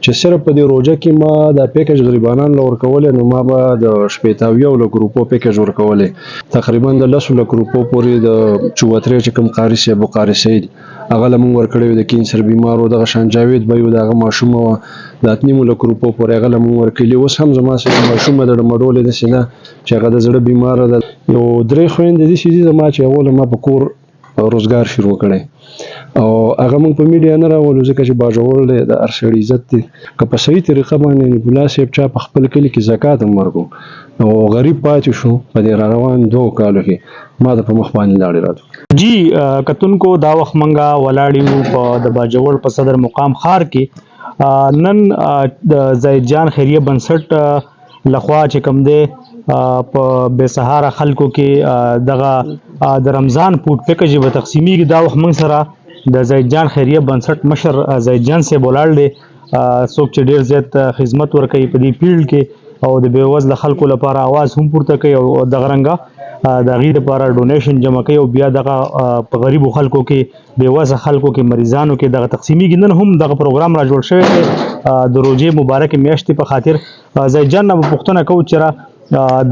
چې صرف په دې روژه کې ما دا پیکج غریبانان له ورکولې نو ما به د 80 لکو روپو پیکج ورکولې تقریبا د 10 لکو روپو پورې د چوترې چې کوم قاري صاحب او قاري سید هغه له موږ ورکړی د کینسر بیمارو دغه شان جاوید به یو دغه ماشوم و د 8 لکو روپو پورې هغه له موږ ورکړي اوس هم زما سره ماشوم د مډولې د سینه چې هغه د زړه بیمار ده یو درې خويندې دي چې زما چې اول ما په کور روزګار شروع کړي او هغه موږ په میډیا نه راولو ځکه چې باجوړ د ارشد عزت دی که په صحیح طریقه باندې بولا صاحب چا په خپل کلی کې زکات هم ورکو او غریب پاتې شو په دې روان 2 کالو کې ما د په مخ باندې لاړې راځو جی کتونکو دا وخت منګه ولاړیو په د باجوړ په صدر مقام خار کې نن د زید جان خیریه بنسټ لخوا چې کوم دی په بے سهاره خلکو کې دغه د رمضان پوټ پیکج به تقسیمیږي دا وخت موږ سره د زید جان خیریه بنسټ مشر زید جان سے بولاړ دی څوک چې ډیر زیات خدمت ورکوي په دې فیلډ کې او د بې وزله خلکو لپاره आवाज هم پورته کوي او دغه رنګه د هغې دپاره ډونیشن جمع کوي او بیا دغه په غریبو خلکو کې بې وزله خلکو کې مریضانو کې دغه تقسیمیږي نن هم دغه پروګرام را جوړ شوی دی د روژې مبارکې میاشتې په خاطر زید جان نه به پوښتنه کوو چې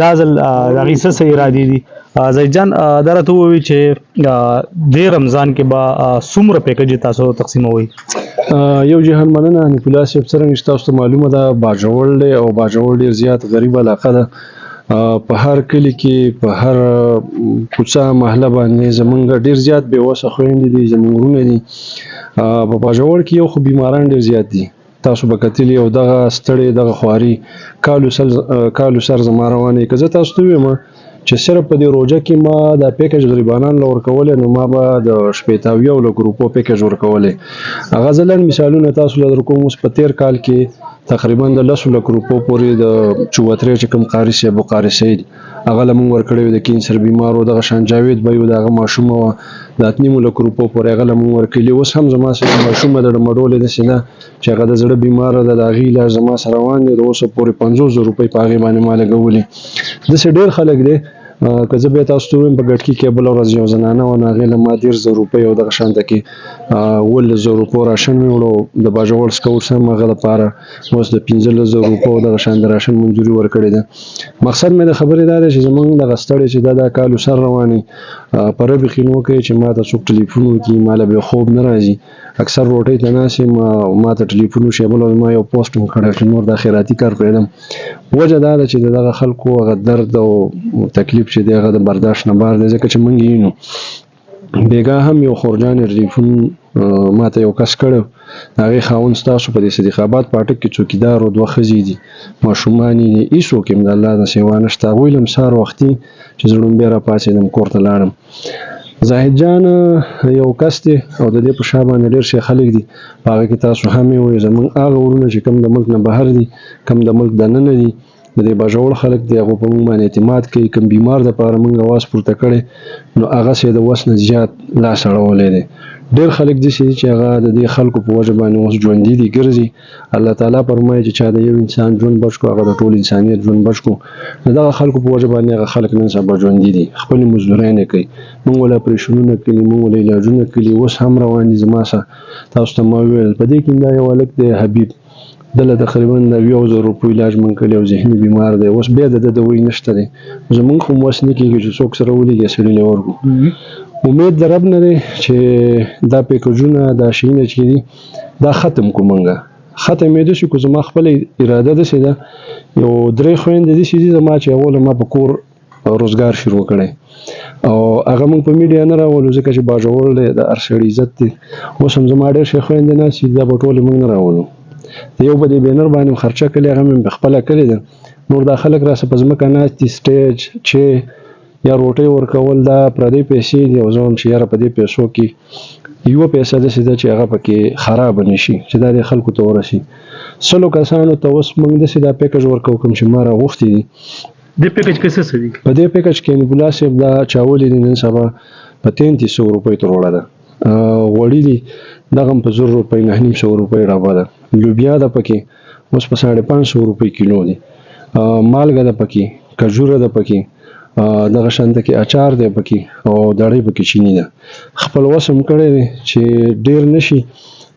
دا ځل د هغې څه ارادې دي زید جان دا راته ووایي چې دې رمضان کې به څومره پیکج تاسو تقسیموئ یو جهان مننه حنیف الله صاحب څرنګه چې تاسو ته معلومه ده باجوړ دی او باجوړ ډېر زیات غریب علاقه ده په هر کلی کې په هر کوڅه محله باندې زمونږ ډېر زیات بې وسه خویندې دي زمونږ وروڼه دي په باجوړ کې یو خو بیماران ډېر زیات دي تاسو به کتلی او دغه ستړی دغه خواري کالو سر زما روانې که زه تاسو ته ویم چې صرف په دې روژه کې ما دا پیکج غریبانان له ورکولې نو ما به د 80 لکو روپو پیکج ورکولې هغه زه لنډ مثالونه تاسو له درکوم اوس په تیر کال کې تقریبا د 10 لکو روپو پورې د چوترې چې کوم قاري صاحب او قاري سید هغه له موږ ورکړی د کینسر بیمارو دغه شان جاوید به یو دغه ماشوم و د 8 لکو روپو پورې هغه له موږ ورکړي اوس هم زما سره ماشوم د مډولې د سینه چې هغه د زړه بیمار ده د هغې علاج زما سره روان دی د اوسه پورې 50,000 روپۍ په هغې باندې ما لګولي داسې ډېر خلک دی که زه بیا تاسو ته ووایم په ګډکي کې بله ورځ یو زنانه وه نو هغې له ما 10,000 روپۍ او دغه شانته کې 11,000 روپو راشن مې وړو د باجوړ سکوټس هم هغه لپاره اوس د 15,000 روپو دغه شان د راشن منظوري ورکړې ده مقصد مې د خبرې دا دی چې زمونږ دغه ستړی چې دا کالو سر روانې په ربې خینو کوي چې ما ته څوک ټلیفون وکړي ما له بې خوب نه راځي اکثر روټۍ ته ناست یم ما ته ټلیفون وشي بله ورځ ما یو پوسټ هم کړی چې نور دا خیراتي کار پرېږدم وجه دا ده چې د دغه خلکو هغه درد او تکلیف چې دی هغه د برداشت نه بار دی ځکه چې موږ یې نو بیګا هم یو خورجان ټلیفون ما ته یو کس کړی د هغې خاوند ستاسو په دې صدیق آباد پاټک کې څوکیدار و 2 ښځې دي ماشومان یې دي هېڅوک یې د الله نه سوا نشته هغوی له سهار وختي چې زه ړومبی راپاڅېدم کور ته لاړم زاهد جان یو کس دی او د دې په شا باندې ډېر شي خلک دي په هغه کې تاسو هم یې وایي زموږ هغه وروڼه چې کوم د ملک نه بهر دي کوم د ملک دننه دي د دې باجوړ خلک دی هغو په موږ باندې اعتماد کوي کوم بیمار دپاره موږ اواز پورته کړی نو هغسې د وس نه زیات لاس اړولی دی ډېر خلک داسې دي چې هغه د دې خلکو په وجه باندې اوس ژوندي دي ګرځي الله تعالی فرمایي چې چا د یو انسان ژوند بچ کړو هغه د ټول انسانیت ژوند بچ کړو د دغه خلکو په وجه باندې هغه خلک نن سبا ژوندي دي خپلې مزدورۍ کوي موږ ول اپریشنونه کوي موږ ول علاجونه کوي اوس هم روان دي زما سره تاسو ته ما وویل په دې کې دا یو هلک دی حبیب دله تقریبا د 1,000 روپو علاج من کړی او ذهني بیمار دی اوس بیا د دوی نشته دی زمونږ خو وس نه کېږي چې څوک سره ولیږي سړي له ورکړو امید د رب نه دی چې دا پیکجونه دا شیونه چې دي دا ختم کو منګه ختم یې داسې کو زما خپل اراده داسې ده یو 3 خویندې داسې دي زما چې اوله ما په کور روزګار شروع کړی او هغه موږ په میډیا نه راولو ځکه چې باجوړ دی د ارشد عزت دی اوس هم زما ډېر ښې خویندې ناستې دي دا به ټولې موږ نه راولو د یو به د بینر باندې خرچه کړې هغه مې خپله کړې ده نور دا خلک راسه په ځمکه ناست دي سټیج چې یا روټۍ ورکول دا پردۍ پیسې دي او زه وایم چې یاره په دې پیسو کې یوه پیسه داسې ده چې هغه پکې خرابه نه شي چې دا د خلکو ته ورسي 100 کسانو ته اوس موږ داسې دا پیکج ورکوو کوم چې ما راغوښتي دي دې پیکج کې څه دي په دې پیکج کې نبولا صاحب دا چاولې دي نن سبا په 3300 روپۍ تر وړه ده غوړي دي دغه هم په 1,000 روپۍ 900 روپۍ ډبه ده لوبیا ده پکې اوس په 550 روپۍ کیلو دي مالګه ده پکې کجوره ده پکې دغه شانته کې اچار دی پکې او دړۍ پکې چینی ده خپل وسم کړی دی چې ډیر نشي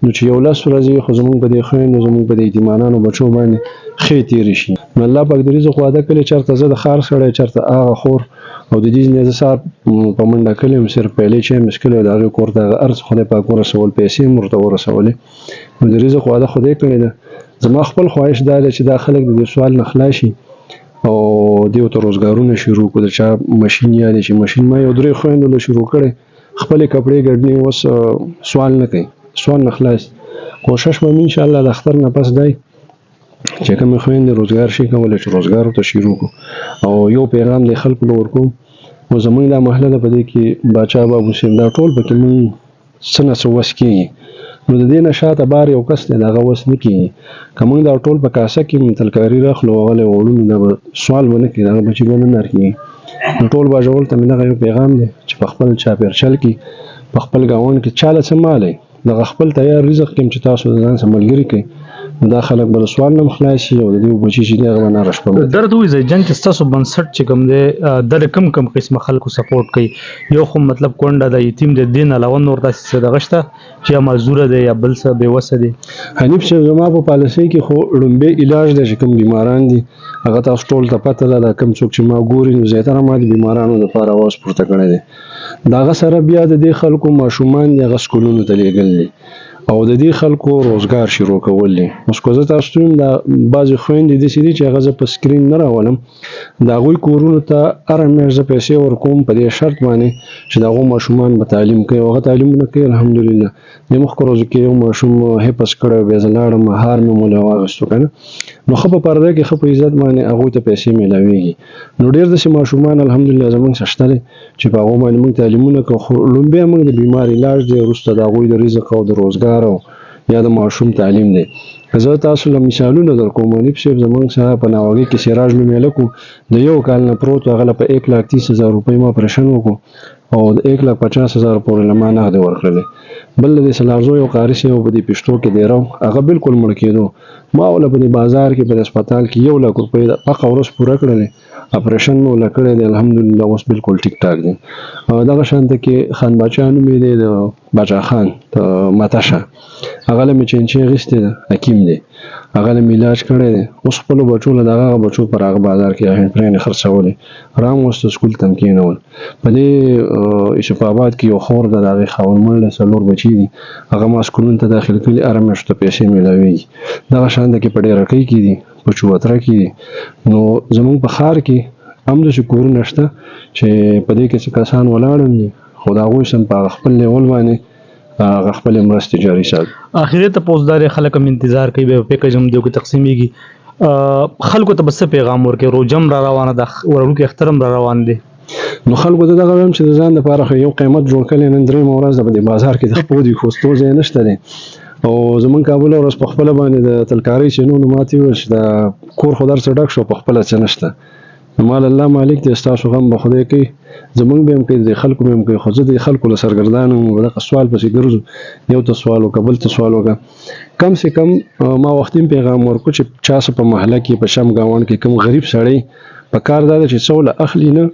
نو چې یو لس ورځې خو زمونږ په دې خویندو زمونږ په دې یتیمانانو بچو باندې ښې تېرې شي. نو الله پاک د رزق وعده کړې چېرته زه د ښار سړی چېرته هغه خور او د دې نه زه سهار په منډه کلی یم صرف پیلې چای مې څښلی او د هغې کور ته هغه هر څه خدای پاک ورسول پیسې مې ورته ورسولې. نو د رزق وعده خدای کړې ده. زما خپل خواهش دا دی چې دا خلک د دې سوال نه خلاص شي او دې ورته روزګارونه شروع کړو. د چا مشین یادې چې مشین ما یو 3 خویندو له شروع کړی خپلې کپړې ګډنې اوس سوال نه کوي سوال نه خلاص. کوشش به مې انشاءالله د اختر نه پس دی چې کومې خویندې روزګار شي کولی چې روزګار ورته شروع کړو. او یو پیغام دی خلکو له ورکوم او زمونږ دا محله ده په دې کې باچا بابو صاحب دا ټول پکې مونږ څه نه څه وس کېږي. نو د دې نه شاته بار یو کس دی د هغه وس نه کېږي. که موږ دا ټول په کاسه کې تلکاري راخلو هغه وړو دا به سوال به نه کړي د هغه بچي به نه نر کېږي. نو ټول باجوړ ته مې دغه یو پیغام دی چې په خپل چاپېرچل کې په خپل ګاونډ کې چا له څه مال دی دغه خپل تیار رزق کې چې تاسو د ځان سره ملګري کوئ نو دا خلک به له سوال نه خلاص شي او د دې بچي چې دی هغه به ناره شپه درد وي زیجان چې ستاسو بنسټ چې کوم دی د کم قسمه خلکو سپورټ کوي. یو خو مطلب کونډه د یتیم د دین علاوه نور داسې څه دغه شته چې یا معذوره دی یا بل څه بېوسه دی؟ حنیف صاحب زما په پالیسۍ کې خو لومبی علاج دی چې کوم بیماران دي هغه تاسو ټول ته پته ده دا کوم څوک چې ما ګوري نو زیاتره ما د بیمارانو دپاره اواز پورته کړی دی. د هغه سره بیا د دې خلکو ماشومان دي هغه سکولونو ته لیږل دي او د دې خلکو روزګار شروع کول دي. اوس که زه تاسو ته ویم دا بعضې خویندې داسې دي چې هغه زه په سکرین نه راولم د هغوی کورونو ته هره میاشت زه پیسې ورکوم په دې شرط باندې چې د هغو ماشومان به تعلیم کوي او هغه تعلیمونه کوي الحمدلله. د مخکې ورځو کې یو ماشوم حفظ کړی بیا زه لاړم هار مې مولی واخیستو که نه نو ښه په پرده کې ښه په عزت باندې هغوی ته پیسې میلاویږي. نو ډېر داسې ماشومان الحمدلله زموږ څه شته دی چې په هغو باندې موږ تعلیمونه کوو. خو لومبی موږ د بیمار علاج دی وروسته د هغوی د رزق او د روزګار او یا د ماشوم تعلیم دی. که زه تاسو له مثالونه در کوم حنیف صاحب زموږ سره په ناوګۍ کې سراج نومې هلک و د یو کال نه پروت و هغه له په 1,30,000 روپۍ ما اپریشن وکړو او د 1,50,000 پورې له ما نغدې ورکړلې. بل د سلارزو یو قاري صاحب په دې پښتو کې دی راو هغه بالکل مړ کېدو ما وله په دې بازار کې په هسپتال کې 1,00,000 روپۍ د هغه ورځ پوره کړلې اپریشن مې وله کړی دی الحمدلله اوس بالکل ټیک ټاک دی. دغه شانته کې خان باچا نوم یې دی د باچا خان متشه هغه له مې چینچې اخیستې ده حکیم دی هغه له مې علاج کړی دی. اوس خپلو بچو له د هغه بچو پر هغه بازار کې هینډفرینې خرڅولې رام اوس د سکول ته هم کېنول. په دې یوسف آباد کې یو خور ده د هغې خاوند مړ دی 4 بچي دي هغه ما سکولونو ته داخل کړي هره میاشت ته پیسې میلاویږي. دغه شانته کې په ډیرکۍ کې دي په چوتره کې دي. نو زمونږ په ښار کې هم داسې کورونه شته چې په دې کې څه کسان ولاړ هم دي خو د هغوی سم په خپل لیول باندې هغه خپلې مرستې جاري ساتي. اخري ته پوزدار خلک هم انتظار کوي به پیکج هم دیو کې تقسیمیږي خلکو ته بس پیغام ورکړي روجم را روانه ده ورونکو اخترم را روان دي نو خلکو ته دغه وایم چې د ځان لپاره یو قیمت جوړ کړی نن 3 ورځ د بازار کې د خپل دی خوستو ځای نشته دی او زمون کابل ورځ په خپل باندې د تلکاري شنو نو ماتي وش د کور خدار څخه ډک شو په خپل څه نشته. مال الله مالک دې تاسو غم به خدای کوي زمونږ به هم کوي د خلکو به هم کوي خو زه د خلکو له سرګردانو دغه سوال پسې ګرځو یو ته سوال وکړه بل ته سوال وکړه کم سے کم ما وختي پیغام ورکړو چې چا څه په محله کې په شم گاوند کې کوم غریب سړی په کار دا چې څوله اخلي نه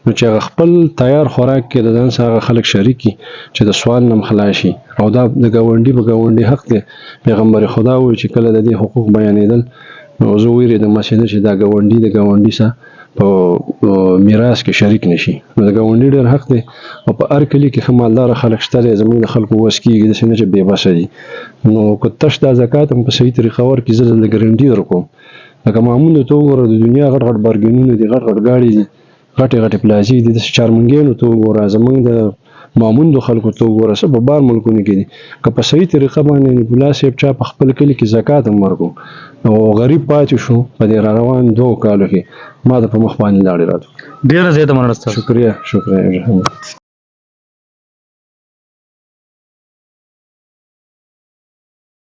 نو چې هغه خپل تیار خوراک کې د ځان سره خلک شریک کړي چې د سوال نه خلاص شي او دا د گاونډي په گاونډي حق دی. پیغمبر خدا وایي چې کله د دې حقوق بیانېدل نو زه ویرېدم مسجد چې دا گاونډي د گاونډي سره په میراث کې شریک نشي نو د گاونډي ډېر حق دی او په هر کلي کې ښه مالدار خلک شته دی زموږ د خلکو وس کېږي داسې نه چې بې بسه دي. نو که تش دا زکات هم په صحیح طریقه ورکړي زه د ګرنټي درکوم لکه معمول ته وګوره د دنیا غټ غټ بارګینونه دي غټ غټ ګاډي دي غټې غټې پلازې دي داسې چارمنګیانو ته وګوره زموږ د معموندو خلکو ته وګوره څه په بار ملکونو کې دي که په صحیح طریقه باندې نبولا صاحب چا په خپل کلي کې زکات هم ورکړو او غریب پاتې شو په دې را روان 2 کالو کې ما د په مخ باندې لاړې راځو. ډېره زیاته مننه ستاسو. شکریه